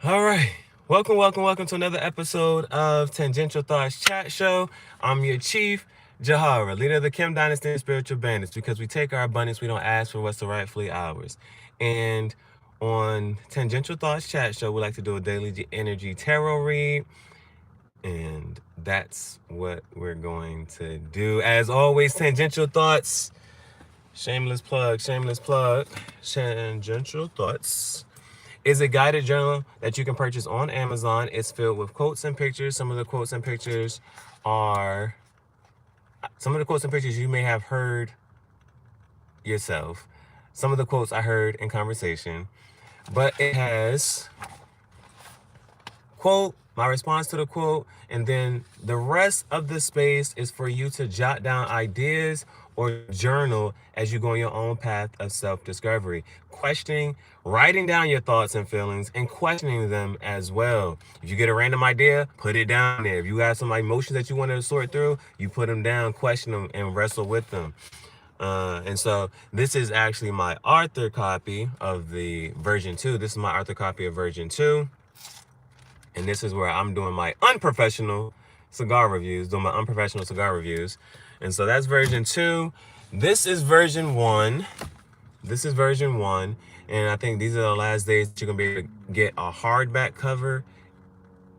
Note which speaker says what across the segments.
Speaker 1: All right. Welcome to another episode of Tangential Thoughts Chat Show. I'm your Chief Gihareh, leader of the Kim Dynasty and Spiritual Bandits, because we take our abundance, we don't ask for what's rightfully ours. And on Tangential Thoughts Chat Show, we like to do a daily energy tarot read. And that's what we're going to do. As always, Tangential Thoughts. Shameless plug. Tangential Thoughts is a guided journal that you can purchase on Amazon. It's filled with quotes and pictures. Some of the quotes and pictures you may have heard yourself. Some of the quotes I heard in conversation. But it has quote, my response to the quote, and then the rest of the space is for you to jot down ideas or journal as you go on your own path of self-discovery, writing down your thoughts and feelings and questioning them as well. If you get a random idea, put it down there. If you have some emotions that you want to sort through, you put them down, question them, and wrestle with them. And so this is actually my author copy of the version 2. This is my author copy of version 2. And this is where I'm doing my unprofessional cigar reviews. And so that's version 2. This is version 1. And I think these are the last days that you're going to be able to get a hardback cover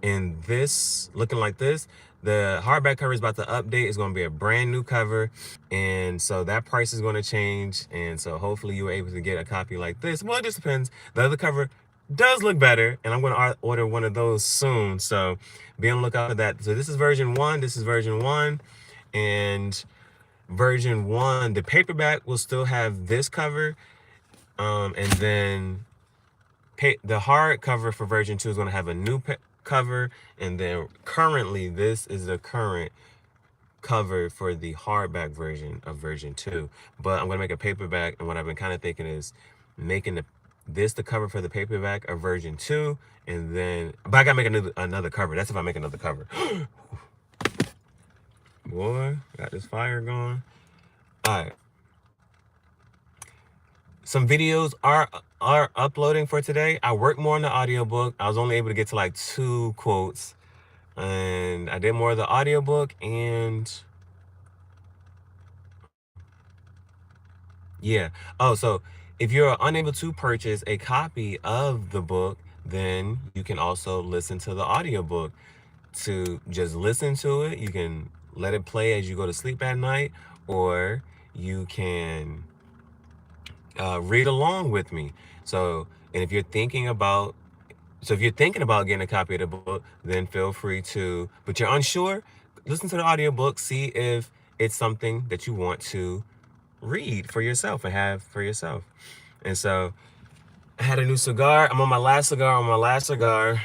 Speaker 1: in this, looking like this. The hardback cover is about to update. It's going to be a brand new cover. And so that price is going to change. And so hopefully you were able to get a copy like this. Well, it just depends. The other cover does look better, and I'm going to order one of those soon, so be on the lookout for that. So this is version 1, and version 1, the paperback will still have this cover, and then the hard cover for version 2 is going to have a new cover, and then currently this is the current cover for the hardback version of version 2, but I'm going to make a paperback, and what I've been kind of thinking is making the cover for the paperback of version 2, and then, but I gotta make another cover. That's if I make another cover. Boy, got this fire going. All right. Some videos are uploading for today. I worked more on the audiobook. I was only able to get to like 2 quotes, and I did more of the audiobook, and yeah. Oh, so if you're unable to purchase a copy of the book, then you can also listen to the audiobook. To just listen to it, you can let it play as you go to sleep at night, or you can read along with me. So, and if you're thinking about getting a copy of the book, then feel free to, but you're unsure, listen to the audiobook, see if it's something that you want to read for yourself and have for yourself. And so I had a new cigar. I'm on my last cigar,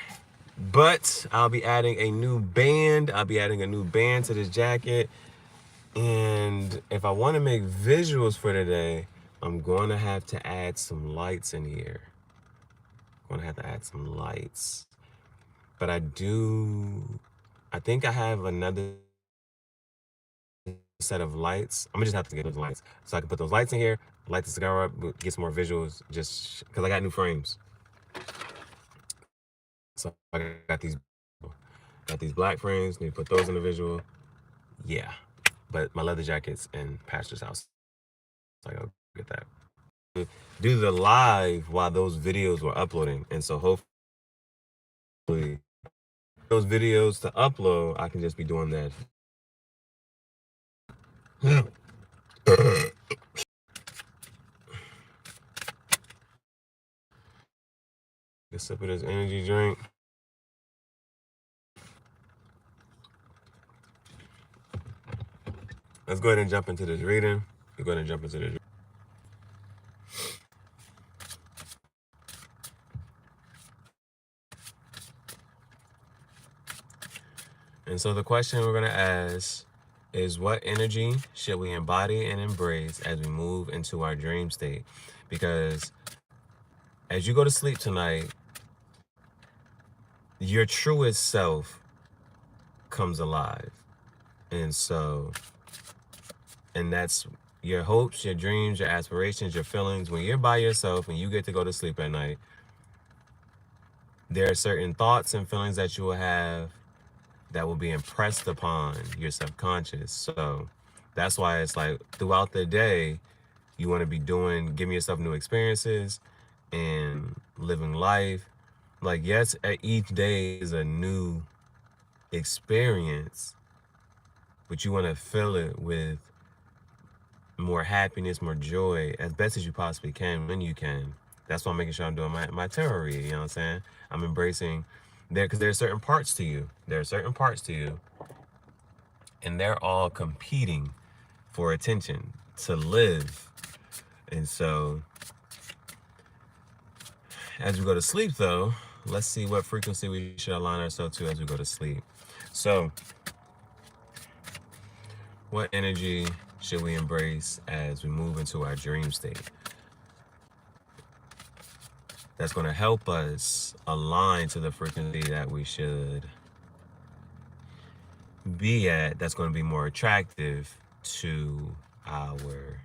Speaker 1: but I'll be adding a new band. To this jacket. And if I want to make visuals for today, I'm going to have to add some lights in here. But I think I have another set of lights. I'm gonna just have to get those lights so I can put those lights in here, light the cigar up, get some more visuals, just because I got new frames. So I got these black frames, need to put those in the visual. Yeah, but my leather jacket's in Pastor's house, so I gotta get that. Do the live while those videos were uploading, and so hopefully those videos to upload, I can just be doing that. A sip of this energy drink. Let's go ahead and jump into this reading. And so the question we're going to ask is, what energy should we embody and embrace as we move into our dream state? Because as you go to sleep tonight, your truest self comes alive. And that's your hopes, your dreams, your aspirations, your feelings. When you're by yourself and you get to go to sleep at night, There are certain thoughts and feelings that you will have that will be impressed upon your subconscious. So that's why it's like throughout the day, you want to be giving yourself new experiences and living life. Like, yes, each day is a new experience, but you want to fill it with more happiness, more joy, as best as you possibly can when you can. That's why I'm making sure I'm doing my tarot read, you know what I'm saying? I'm embracing because there are certain parts to you. There are certain parts to you, and they're all competing for attention to live. And so, as we go to sleep, though, let's see what frequency we should align ourselves to as we go to sleep. So, what energy should we embrace as we move into our dream state? That's going to help us align to the frequency that we should be at. That's going to be more attractive to our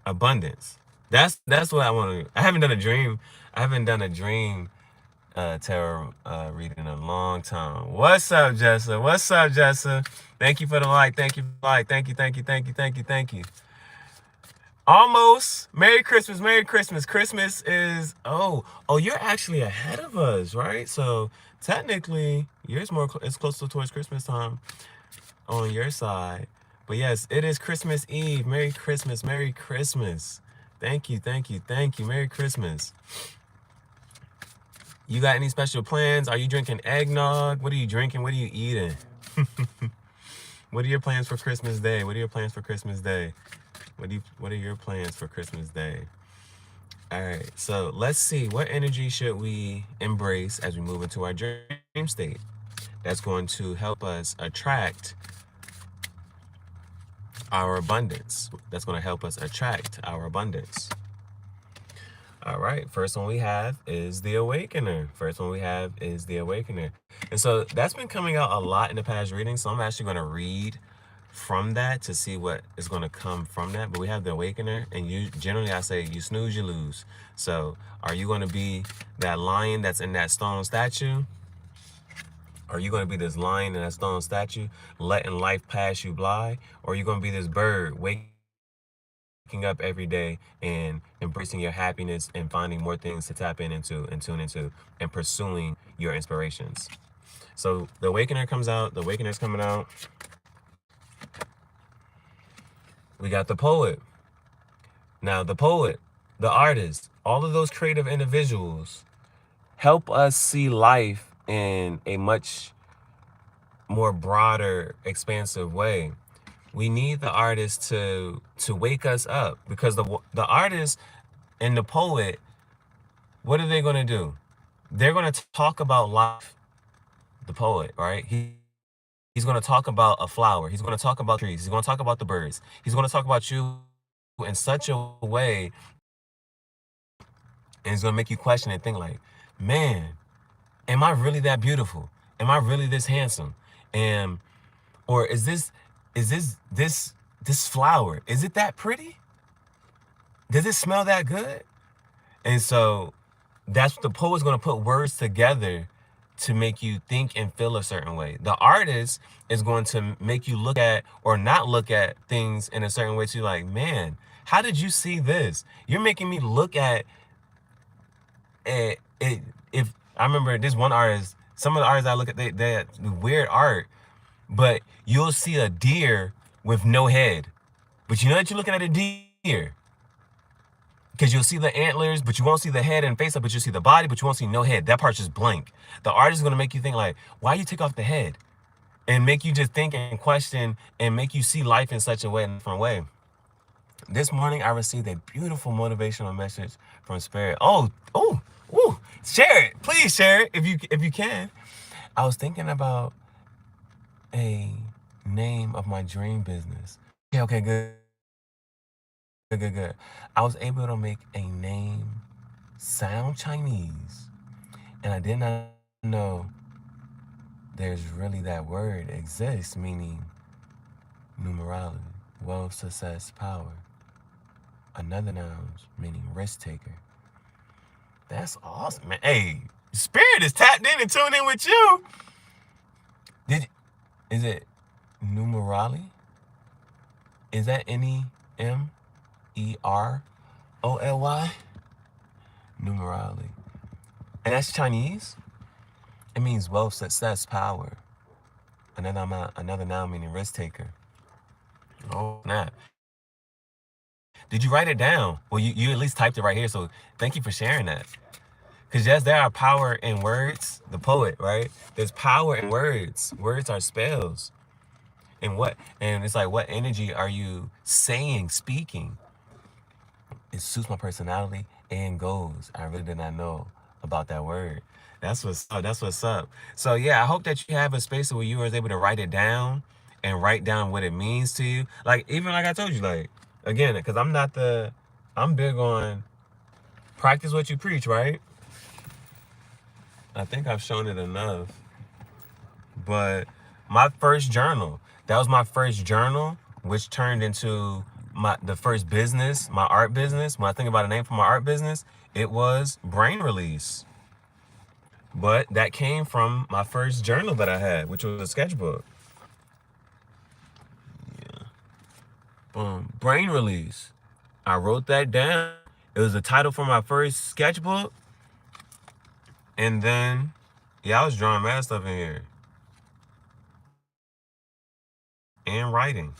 Speaker 1: abundance. That's what I want to. I haven't done a dream. I haven't done a dream tarot reading in a long time. What's up, Jessa? What's up, Jessa? Thank you for the like. Thank you for the like. Thank you. Thank you. Thank you. Thank you. Thank you. Almost. Merry Christmas. Merry Christmas. Christmas is, oh, you're actually ahead of us, right? So technically, yours it's closer towards Christmas time on your side. But yes, it is Christmas Eve. Merry Christmas. Merry Christmas. Thank you. Thank you. Thank you. Merry Christmas. You got any special plans? Are you drinking eggnog? What are you drinking? What are you eating? What are your plans for Christmas Day? What are your plans for Christmas Day? What are your plans for Christmas Day? All right, so let's see. What energy should we embrace as we move into our dream state? That's going to help us attract our abundance. That's going to help us attract our abundance. All right, first one we have is the Awakener. And so that's been coming out a lot in the past reading, so I'm actually going to read from that to see what is going to come from that. But we have the Awakener, and generally I say you snooze, you lose. So are you going to be that lion that's in that stone statue? Are you going to be this lion in that stone statue, letting life pass you by? Or are you going to be this bird waking up every day and embracing your happiness and finding more things to tap into and tune into and pursuing your inspirations? So the Awakener comes out. The Awakener's coming out. We got the Poet. Now, the poet, the artist, all of those creative individuals help us see life in a much more broader, expansive way. We need the artist to wake us up, because the artist and the poet, what are they going to do? They're going to talk about life. The poet, right? He's going to talk about a flower. He's going to talk about trees. He's going to talk about the birds. He's going to talk about you in such a way, and it's going to make you question and think like, man, am I really that beautiful? Am I really this handsome? Or is this flower, is it that pretty? Does it smell that good? And so that's what the poet's going to put words together to make you think and feel a certain way. The artist is going to make you look at or not look at things in a certain way. So you're like, man, how did you see this? You're making me look at it. If I remember this one artist, some of the artists I look at, they had weird art, but you'll see a deer with no head. But you know that you're looking at a deer, because you'll see the antlers, but you won't see the head and face up, but you'll see the body, but you won't see no head. That part's just blank. The artist is going to make you think like, why you take off the head? And make you just think and question and make you see life in such a way, in a different way. This morning, I received a beautiful motivational message from Spirit. Share it. Please share it if you can. I was thinking about a name of my dream business. Okay, good. I was able to make a name sound Chinese, and I did not know there's really that word exists, meaning numerology, wealth, success, power. Another noun meaning risk taker. That's awesome, man. Hey, Spirit is tapped in and tuned in with you. Is it numerali? Is that Nemeroly? Numerali. And that's Chinese? It means wealth, success, power. Another noun meaning risk taker. Oh, snap. Did you write it down? Well, you at least typed it right here, so thank you for sharing that. Because yes, there are power in words. The poet, right? There's power in words. Words are spells. And it's like, what energy are you saying, speaking? It suits my personality and goals. I really did not know about that word. That's what's up. That's what's up. So yeah, I hope that you have a space where you were able to write it down and write down what it means to you. Like, even like I told you, like, again, because I'm big on practice what you preach, right? I think I've shown it enough. But my first journal, that was my first journal, which turned into the first business, my art business. When I think about a name for my art business, it was Brain Release. But that came from my first journal that I had, which was a sketchbook. Yeah. Brain Release. I wrote that down. It was the title for my first sketchbook. And then, yeah, I was drawing mad stuff in here. And writing.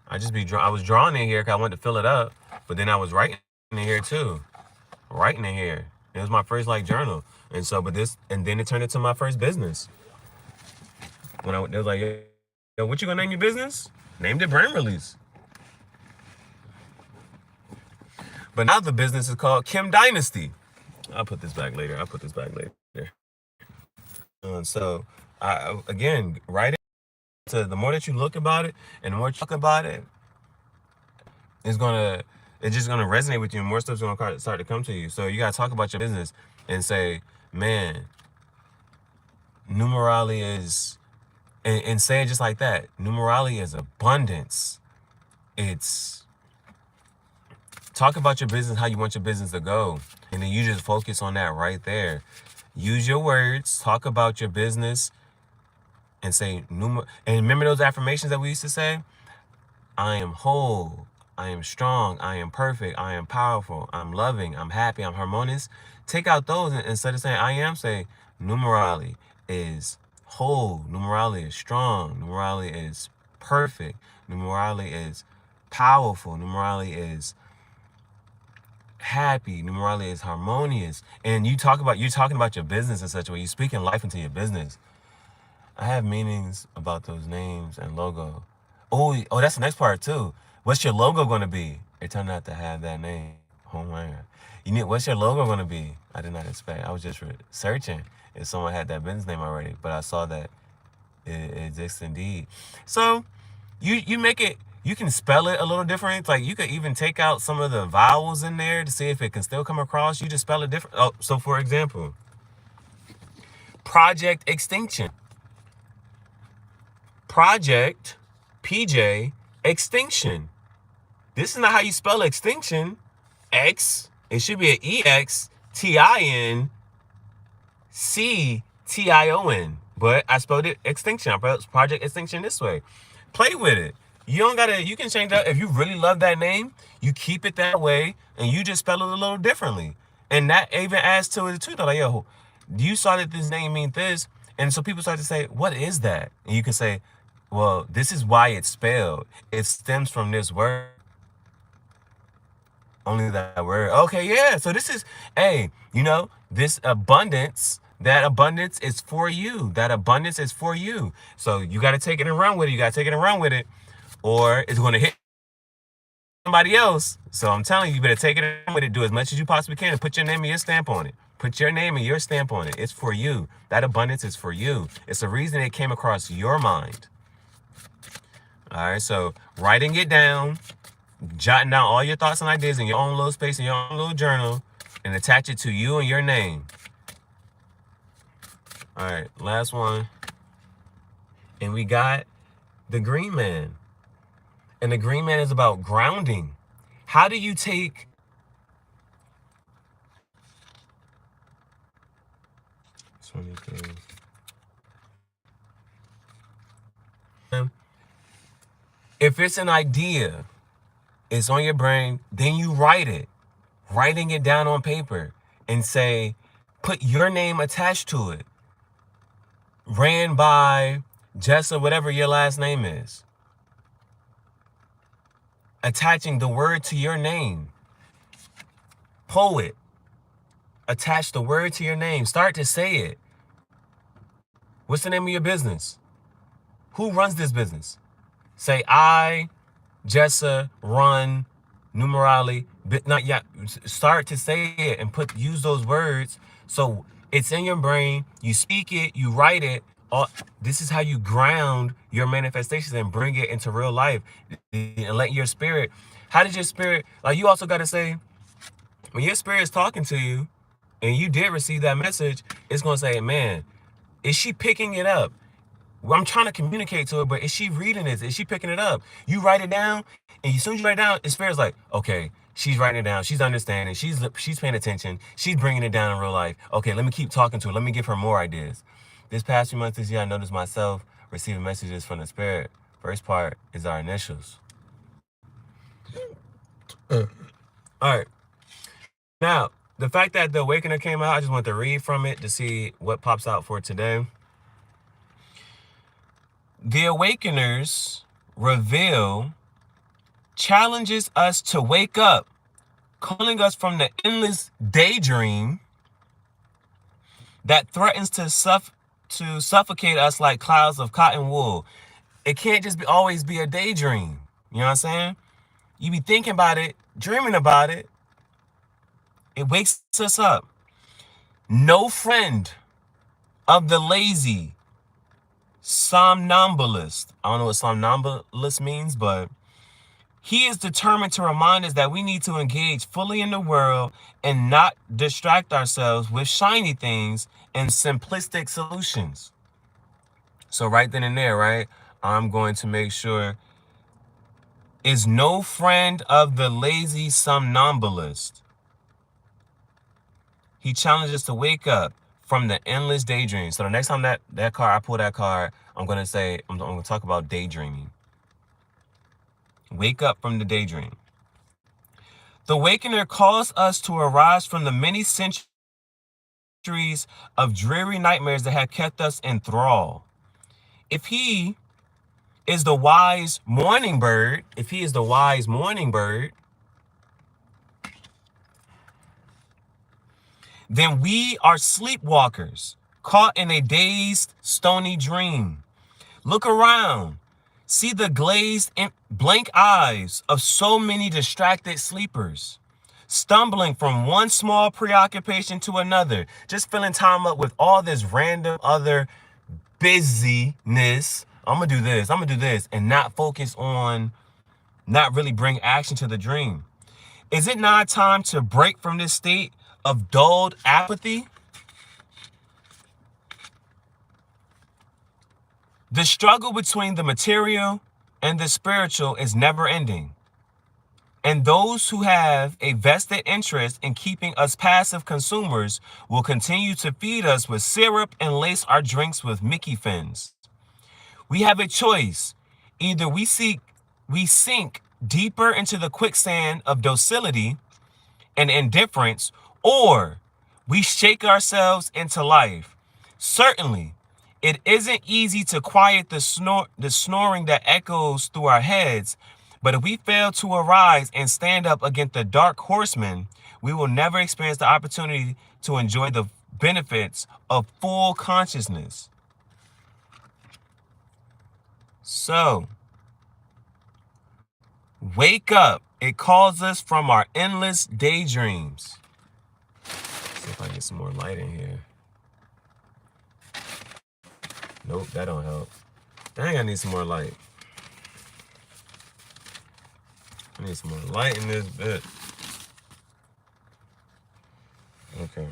Speaker 1: I was drawing in here because I wanted to fill it up, but then I was writing in here too. Writing in here. It was my first like journal. And so, and then it turned into my first business. When they was like, yo, what you gonna name your business? Named it Brain Release. But now the business is called Kim Dynasty. I'll put this back later. So, again, write it. So the more that you look about it and the more you talk about it, it's just gonna resonate with you, and more stuff's gonna start to come to you. So you gotta talk about your business and say, man, numerali is, and say it just like that. Numerali is abundance. It's talk about your business, how you want your business to go, and then you just focus on that right there. Use your words, talk about your business, and say and remember those affirmations that we used to say? I am whole. I am strong. I am perfect. I am powerful. I'm loving. I'm happy. I'm harmonious. Take out those, and instead of saying I am, say numerali is whole. Numerali is strong. Numerali is perfect. Numerali is powerful. Numerali is happy. Numerali is harmonious. And you're talking about your business in such a way. You're speaking life into your business. I have meanings about those names and logo. Oh, that's the next part too. What's your logo going to be? It turned out to have that name. Oh my God. What's your logo going to be? I did not expect. I was just searching if someone had that business name already, but I saw that it exists indeed. So you make it, you can spell it a little different. Like you could even take out some of the vowels in there to see if it can still come across. You just spell it different. Oh, so for example, Project Extinction. Project, PJ, extinction. This is not how you spell extinction. X. It should be an EXTINCTION. But I spelled it extinction. I spelled Project Extinction this way. Play with it. You can change that. If you really love that name, you keep it that way and you just spell it a little differently. And that even adds to it too. They're like, yo, you saw that this name means this. And so people start to say, what is that? And you can say, well, this is why it's spelled. It stems from this word. Only that word. Okay, yeah. So this is, this abundance, that abundance is for you. That abundance is for you. So you got to take it and run with it. Or it's going to hit somebody else. So I'm telling you, you better take it and run with it. Do as much as you possibly can and put your name and your stamp on it. Put your name and your stamp on it. It's for you. That abundance is for you. It's the reason it came across your mind. All right, so writing it down, jotting down all your thoughts and ideas in your own little space, in your own little journal, and attach it to you and your name. All right, last one. And we got the Green Man. And the Green Man is about grounding. How do you take 23. If it's an idea, it's on your brain, then you write it. Writing it down on paper and say, put your name attached to it. Ran by Jessa, whatever your last name is. Attaching the word to your name. Poet. Attach the word to your name. Start to say it. What's the name of your business? Who runs this business? Say, I, Jessa, run, numerali, not yet. Start to say it and use those words so it's in your brain. You speak it, you write it. This is how you ground your manifestations and bring it into real life and let your spirit. How did your spirit? Like, you also got to say, when your spirit is talking to you and you did receive that message, it's gonna say, man, is she picking it up? I'm trying to communicate to her, but is she reading this? Is she picking it up? You write it down, and as soon as you write it down, it's fair. It's like, okay, she's writing it down. She's understanding. She's paying attention. She's bringing it down in real life. Okay, let me keep talking to her. Let me give her more ideas. This past few months this year, I noticed myself receiving messages from the spirit. First part is our initials. All right. Now, the fact that the Awakener came out, I just want to read from it to see what pops out for today. The Awakeners reveal challenges us to wake up, calling us from the endless daydream that threatens to suffocate us like clouds of cotton wool. It can't just always be a daydream. You know what I'm saying? You be thinking about it, dreaming about it. It wakes us up. No friend of the lazy somnambulist. I don't know what somnambulist means, but he is determined to remind us that we need to engage fully in the world and not distract ourselves with shiny things and simplistic solutions. So right then and there, right, I'm going to make sure is no friend of the lazy somnambulist. He challenges us to wake up from the endless daydream. So the next time that card, I pull that card, I'm going to say, I'm going to talk about daydreaming. Wake up from the daydream. The Awakener calls us to arise from the many centuries of dreary nightmares that have kept us in thrall. If he is the wise morning bird, then we are sleepwalkers, caught in a dazed, stony dream. Look around. See the glazed and blank eyes of so many distracted sleepers, stumbling from one small preoccupation to another, just filling time up with all this random other busyness. I'm going to do this, and not focus on, not really bring action to the dream. Is it not time to break from this state of dulled apathy? The struggle between the material and the spiritual is never ending. And those who have a vested interest in keeping us passive consumers will continue to feed us with syrup and lace our drinks with Mickey fins. We have a choice. Either we sink deeper into the quicksand of docility and indifference, or we shake ourselves into life. Certainly, it isn't easy to quiet the snoring that echoes through our heads, but if we fail to arise and stand up against the dark horseman, we will never experience the opportunity to enjoy the benefits of full consciousness. So, wake up. It calls us from our endless daydreams. Let's see if I can get some more light in here. Nope, that don't help. Dang, I need some more light. I need some more light in this bit. Okay.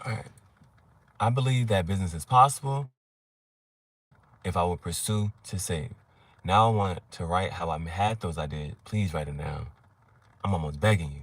Speaker 1: All right. I believe that business is possible if I would pursue to save. Now I want to write how I had those ideas. Please write it down. I'm almost begging you.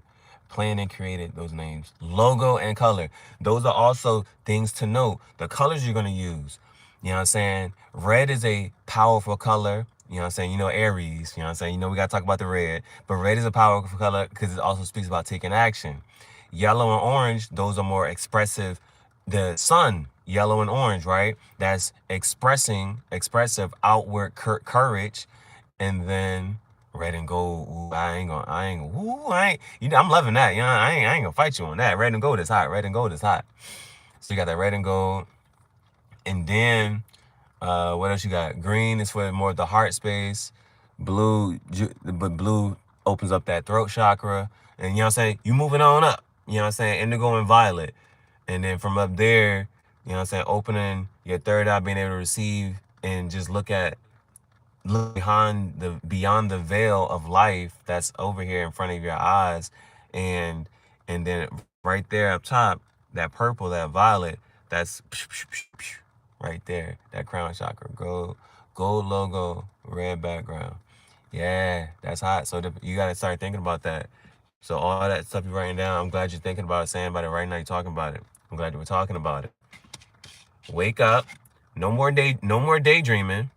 Speaker 1: Planned and created those names. Logo and color. Those are also things to note. The colors you're going to use. You know what I'm saying? Red is a powerful color. You know what I'm saying? You know, Aries. You know what I'm saying? You know, we got to talk about the red. But red is a powerful color because it also speaks about taking action. Yellow and orange, those are more expressive. The sun, yellow and orange, right? That's expressive outward courage. And then red and gold. Ooh, I'm loving that. You know, I ain't gonna fight you on that. Red and gold is hot. Red and gold is hot. So you got that red and gold. And then, what else you got? Green is for more of the heart space. But blue opens up that throat chakra. And you know what I'm saying? You moving on up. You know what I'm saying? Indigo and violet. And then from up there, you know what I'm saying? Opening your third eye, being able to receive and just look beyond the veil of life that's over here in front of your eyes. And then right there up top, that purple, that violet, that's right there, that crown chakra. Gold logo, red background. Yeah, that's hot. So you got to start thinking about that. So all that stuff you're writing down, I'm glad you're thinking about it, saying about it right now. You're talking about it. I'm glad you were talking about it. Wake up. No more daydreaming.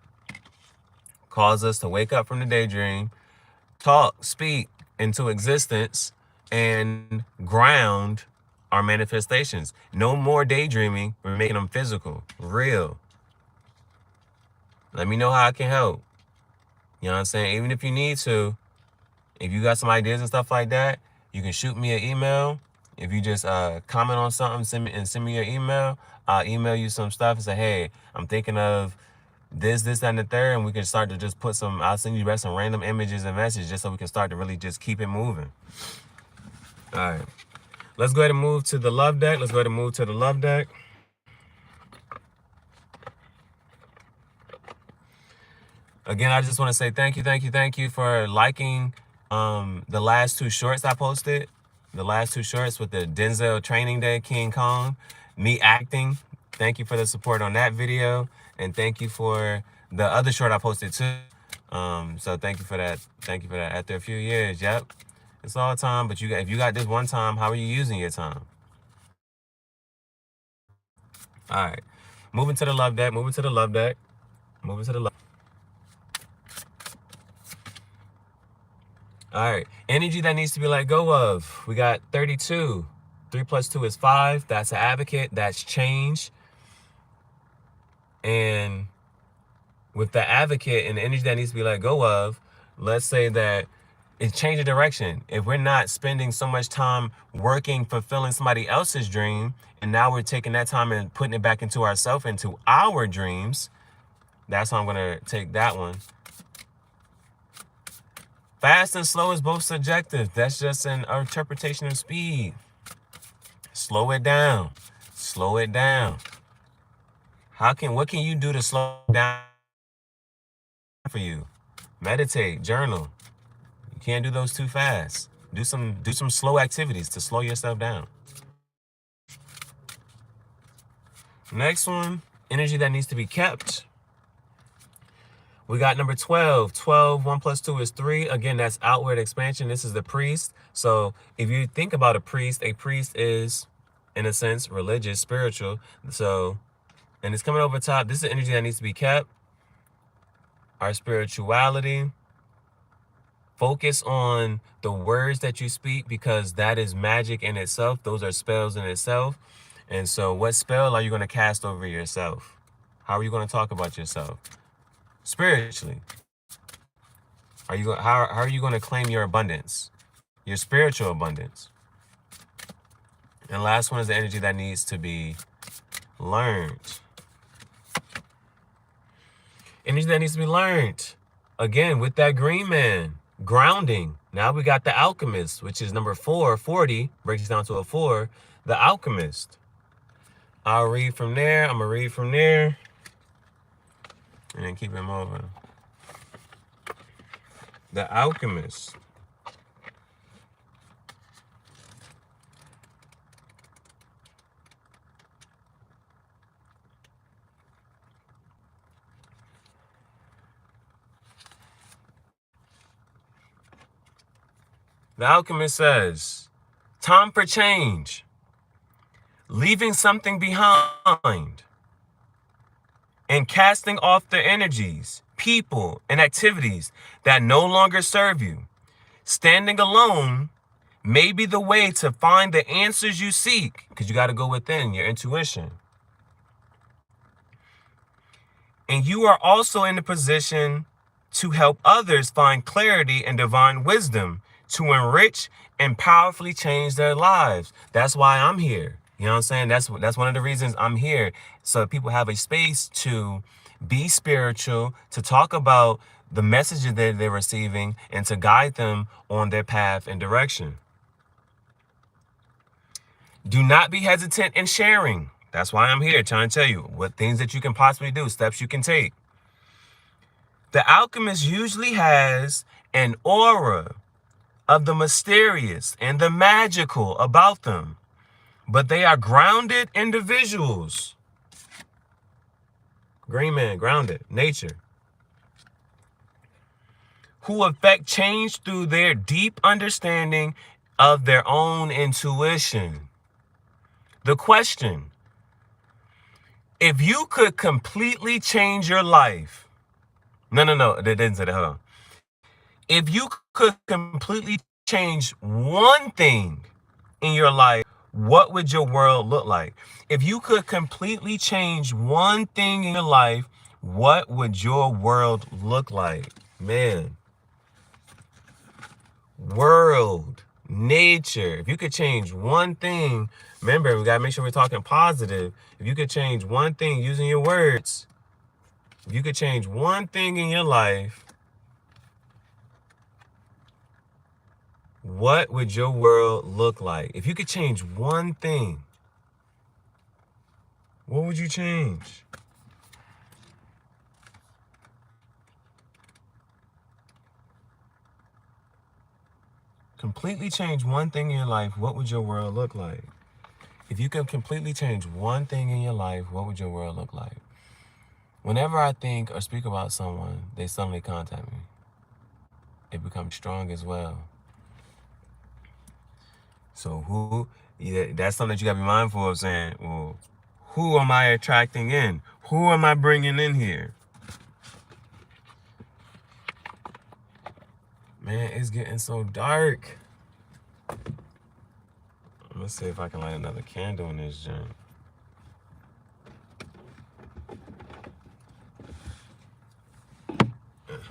Speaker 1: Cause us to wake up from the daydream, talk, speak into existence, and ground our manifestations. No more daydreaming. We're making them physical, real. Let me know how I can help. You know what I'm saying? Even if you need to, if you got some ideas and stuff like that, you can shoot me an email. If you just comment on something, send me your email. I'll email you some stuff and say, hey, I'm thinking of this, that, and the third, and we can start to just put I'll send you back some random images and messages just so we can start to really just keep it moving. All right. Let's go ahead and move to the love deck. Again, I just want to say thank you for liking the last two shorts I posted. The last two shorts with the Denzel Training Day, King Kong, me acting. Thank you for the support on that video. And thank you for the other short I posted too. So thank you for that. After a few years, yep. It's all time, but if you got this one time, how are you using your time? All right. Moving to the love deck. All right. Energy that needs to be let go of. We got 32. 3 plus 2 is 5. That's an advocate. That's change. And with the advocate and the energy that needs to be let go of, let's say that it's change of direction. If we're not spending so much time working, fulfilling somebody else's dream, and now we're taking that time and putting it back into ourselves, into our dreams, that's how I'm going to take that one. Fast and slow is both subjective. That's just an interpretation of speed. Slow it down. What can you do to slow down for you? Meditate, journal. You can't do those too fast. Do some slow activities to slow yourself down. Next one, energy that needs to be kept. We got number 12. 12, 1 plus 2 is 3. Again, that's outward expansion. This is the priest. So if you think about a priest is, in a sense, religious, spiritual. So, and it's coming over top. This is energy that needs to be kept. Our spirituality. Focus on the words that you speak because that is magic in itself. Those are spells in itself. And so what spell are you going to cast over yourself? How are you going to talk about yourself? Spiritually. How are you going to claim your abundance? Your spiritual abundance. And last one is the energy that needs to be learned. Energy that needs to be learned. Again, with that green man, grounding. Now we got the alchemist, which is number 4, 40, breaks down to a 4. The alchemist. I'll read from there. I'm going to read from there. And then keep it moving. The alchemist. The Alchemist says, time for change, leaving something behind, and casting off the energies, people, and activities that no longer serve you. Standing alone may be the way to find the answers you seek, because you got to go within your intuition. And you are also in the position to help others find clarity and divine wisdom to enrich and powerfully change their lives. That's why I'm here. You know what I'm saying? That's one of the reasons I'm here. So people have a space to be spiritual, to talk about the messages that they're receiving, and to guide them on their path and direction. Do not be hesitant in sharing. That's why I'm here, trying to tell you what things that you can possibly do, steps you can take. The alchemist usually has an aura of the mysterious and the magical about them, but they are grounded individuals. Green man, grounded, nature, who affect change through their deep understanding of their own intuition. The question: if you could completely change your life, no, that didn't say that, hold on. If you could completely change one thing in your life, what would your world look like? If you could completely change one thing in your life, what would your world look like? Man. World, nature. If you could change one thing, remember, we got to make sure we're talking positive. If you could change one thing using your words, if you could change one thing in your life, what would your world look like? If you could change one thing, what would you change? Completely change one thing in your life, what would your world look like? If you could completely change one thing in your life, what would your world look like? Whenever I think or speak about someone, they suddenly contact me. It becomes strong as well. So that's something that you gotta be mindful of, saying, well, who am I attracting in? Who am I bringing in here? Man, it's getting so dark. I'm gonna see if I can light another candle in this joint. Light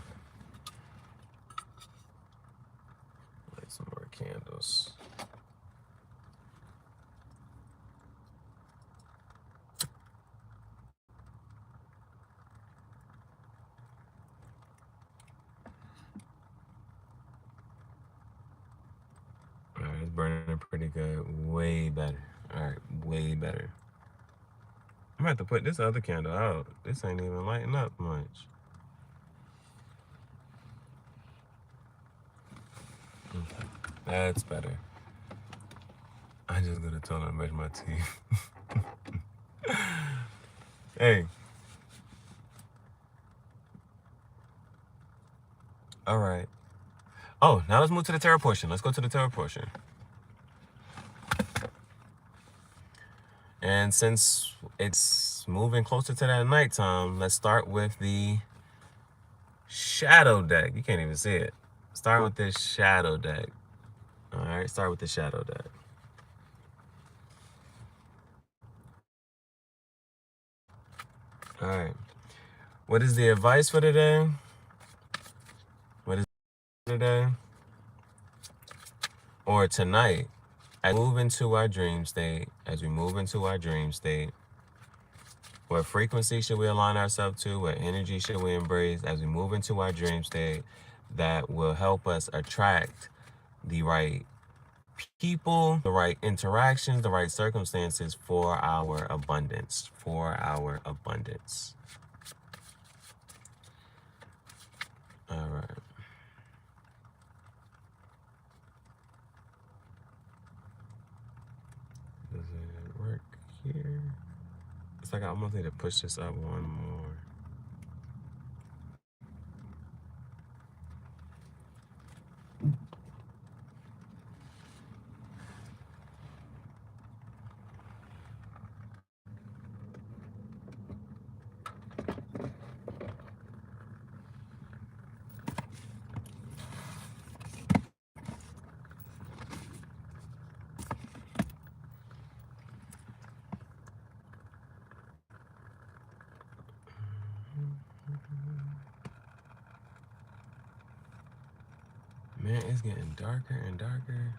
Speaker 1: some more candles. Alright, it's burning pretty good. Way better. Alright, way better. I'm gonna have to put this other candle out. This ain't even lighting up much. That's better. I just gotta tell them to brush my teeth. Hey. Alright. Oh, now let's move to the tarot portion. Let's go to the tarot portion. And since it's moving closer to that nighttime, let's start with the shadow deck. You can't even see it. Start with this shadow deck. All right, start with the shadow deck. All right. What is the advice for today? What is today? Or tonight? As we move into our dream state, what frequency should we align ourselves to? What energy should we embrace as we move into our dream state that will help us attract the right people, the right interactions, the right circumstances for our abundance, All right. Does it work here? It's like I almost need to push this up one more. Man, it's getting darker and darker.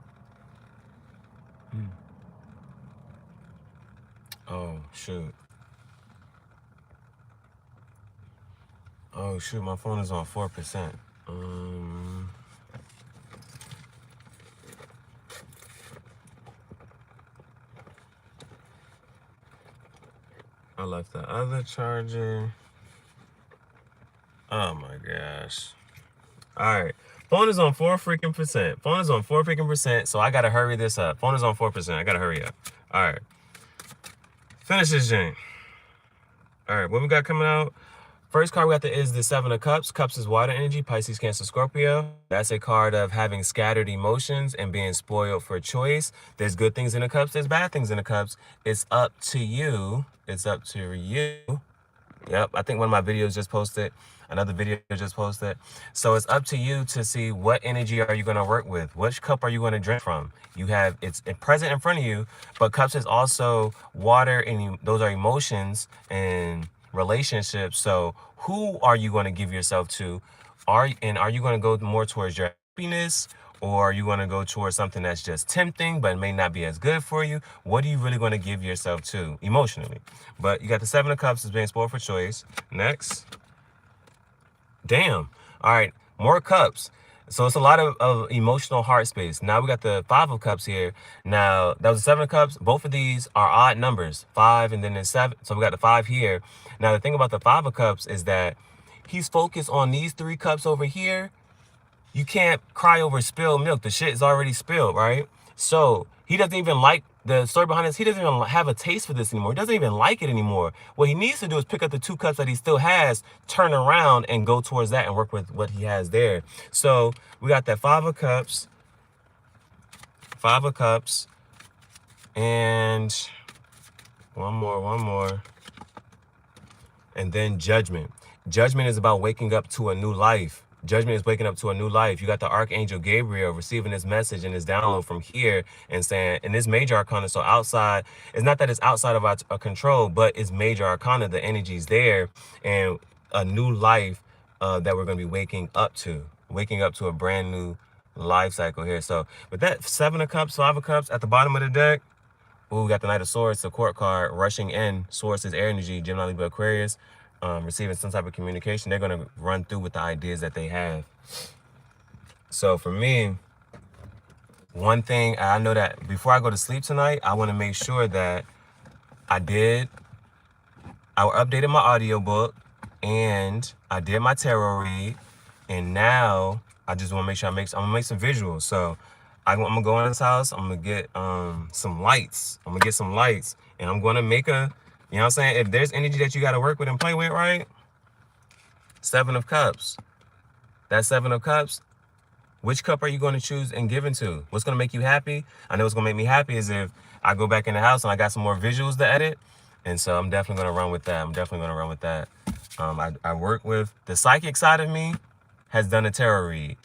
Speaker 1: Oh, shoot. Oh, shoot, my phone is on 4%. I left the other charger. Oh my gosh. All right. Phone is on 4%. Phone is on 4%, so I gotta hurry this up. Phone is on 4%. I gotta hurry up. All right. Finish this joint. All right, what we got coming out? First card we got is the Seven of Cups. Cups is water energy, Pisces, Cancer, Scorpio. That's a card of having scattered emotions and being spoiled for choice. There's good things in the cups. There's bad things in the cups. It's up to you. It's up to you. Yep, I think one of my videos just posted. Another video just posted. So it's up to you to see what energy are you going to work with. Which cup are you going to drink from? You have, it's present in front of you, but cups is also water, and those are emotions and relationships. So who are you going to give yourself to? Are you going to go more towards your happiness, or are you going to go towards something that's just tempting but may not be as good for you? What are you really going to give yourself to emotionally? But you got the Seven of Cups as being spoiled for choice. Next. Damn. All right, more cups. So it's a lot of emotional heart space. Now we got the Five of Cups here. Now, that was the Seven of Cups. Both of these are odd numbers, 5 and then there's 7. So we got the 5 here. Now, the thing about the Five of Cups is that he's focused on these 3 cups over here. You can't cry over spilled milk. The shit is already spilled, right? So he doesn't even like the story behind this. He doesn't even have a taste for this anymore. He doesn't even like it anymore. What he needs to do is pick up the 2 cups that he still has, turn around and go towards that and work with what he has there. So we got that Five of Cups, and one more. And then Judgment. Judgment is about waking up to a new life. Judgment is waking up to a new life. You got the Archangel Gabriel receiving this message and this download from here and saying, and this major arcana, so outside, it's not that it's outside of our control, but it's major arcana, the energy's there, and a new life that we're going to be waking up to a brand new life cycle here. So with that, Seven of Cups, Five of Cups at the bottom of the deck, ooh, we got the Knight of Swords, the court card, rushing in. Swords is air energy, Gemini, Libra, Aquarius. Receiving some type of communication. They're going to run through with the ideas that they have. So for me, one thing, I know that before I go to sleep tonight, I want to make sure that I updated my audiobook, and I did my tarot read, and now I just want to make sure I'm going to make some visuals. So I'm going to go in this house, I'm going to get some lights. I'm going to get some lights, and I'm going to make you know what I'm saying? If there's energy that you got to work with and play with, right? Seven of Cups. That Seven of Cups, which cup are you going to choose and give into? What's going to make you happy? I know what's going to make me happy is if I go back in the house and I got some more visuals to edit. And so I'm definitely going to run with that. I work with the psychic side of me has done a tarot read.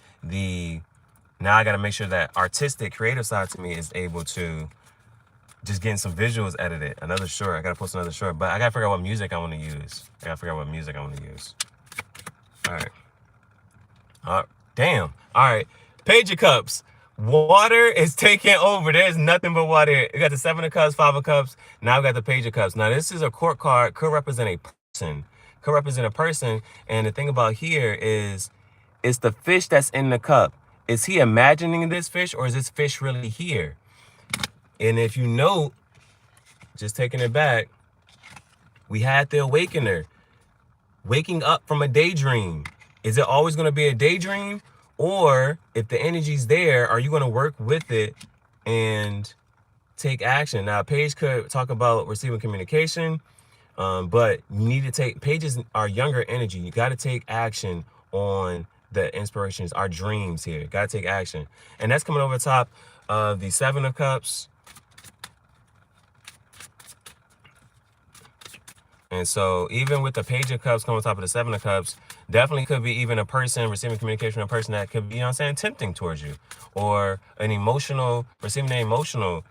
Speaker 1: Now I got to make sure that artistic, creative side to me is able to just getting some visuals edited. Another short. I gotta post another short, but I gotta figure out what music I want to use. All right. Damn. All right. Page of Cups. Water is taking over. There's nothing but water. We got the Seven of Cups, Five of Cups. Now we got the Page of Cups. Now this is a court card. Could represent a person. And the thing about here is, it's the fish that's in the cup. Is he imagining this fish, or is this fish really here? And if you note, just taking it back, we had the Awakener, waking up from a daydream. Is it always going to be a daydream? Or if the energy's there, are you going to work with it and take action? Now, Page could talk about receiving communication, but you need to take, Pages are younger energy. You got to take action on the inspirations, our dreams here. Got to take action. And that's coming over the top of the Seven of Cups. And so even with the Page of Cups coming on top of the Seven of Cups, definitely could be even a person receiving communication, a person that could be, you know what I'm saying, tempting towards you. Or receiving an emotional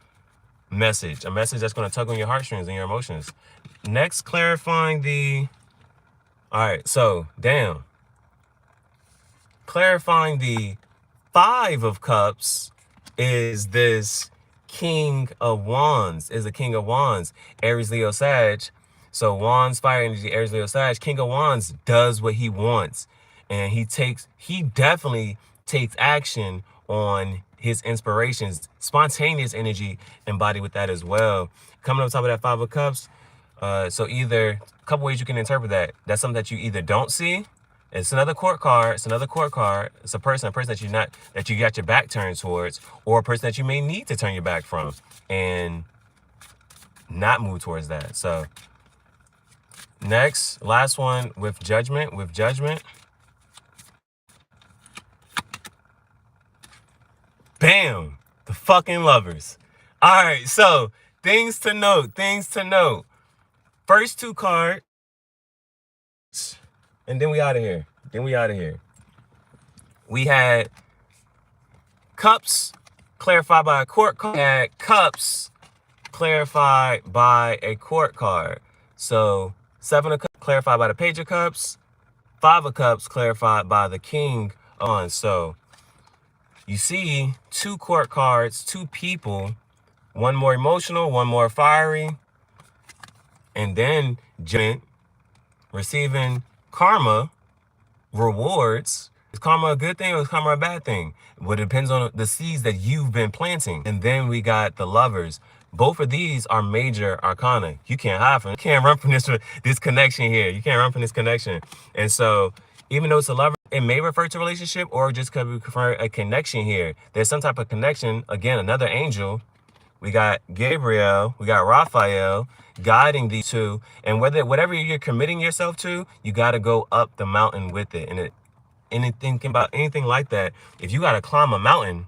Speaker 1: message, a message that's going to tug on your heartstrings and your emotions. Next, clarifying clarifying the Five of Cups is this King of Wands, is a King of Wands, Aries, Leo, Sag. So Wands, fire energy, Aries, Leo, Sag. King of Wands does what he wants. And he definitely takes action on his inspirations. Spontaneous energy embodied with that as well. Coming on top of that Five of Cups, so either, a couple ways you can interpret that. That's something that you either don't see. It's another court card. It's another court card. It's a person that you got your back turned towards, or a person that you may need to turn your back from and not move towards that. So next, last one with Judgment. Bam! The fucking Lovers. All right, so things to note. First two cards, and then we out of here. We had Cups clarified by a court card. We had Cups clarified by a court card. So Seven of Cups clarified by the Page of Cups. Five of Cups clarified by the King of Wands. So you see two court cards, two people, one more emotional, one more fiery, and then receiving karma, rewards. Is karma a good thing or is karma a bad thing? Well, it depends on the seeds that you've been planting. And then we got the Lovers. Both of these are major arcana. You can't hide from it. You can't run from this connection here. You can't run from this connection. And so even though it's a lover, it may refer to a relationship or just could refer a connection here. There's some type of connection. Again, another angel. We got Gabriel. We got Raphael guiding these two. And whatever you're committing yourself to, you got to go up the mountain with it. And thinking about anything like that, if you got to climb a mountain,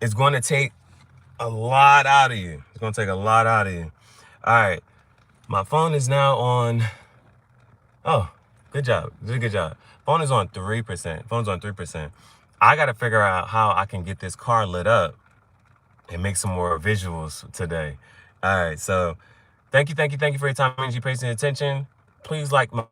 Speaker 1: it's going to take a lot out of you. All right. My phone is now on. Oh, good job. Phone is on 3%. I got to figure out how I can get this car lit up and make some more visuals today. All right. So thank you for your time, energy, patience, and attention. Please like my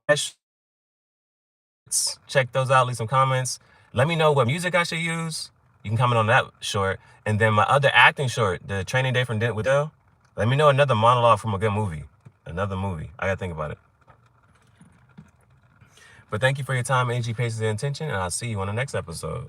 Speaker 1: check those out, leave some comments. Let me know what music I should use. You can comment on that short. And then my other acting short, the training day from with Dell. Let me know another monologue from a good movie. I got to think about it. But thank you for your time, energy, patience, and attention. And I'll see you on the next episode.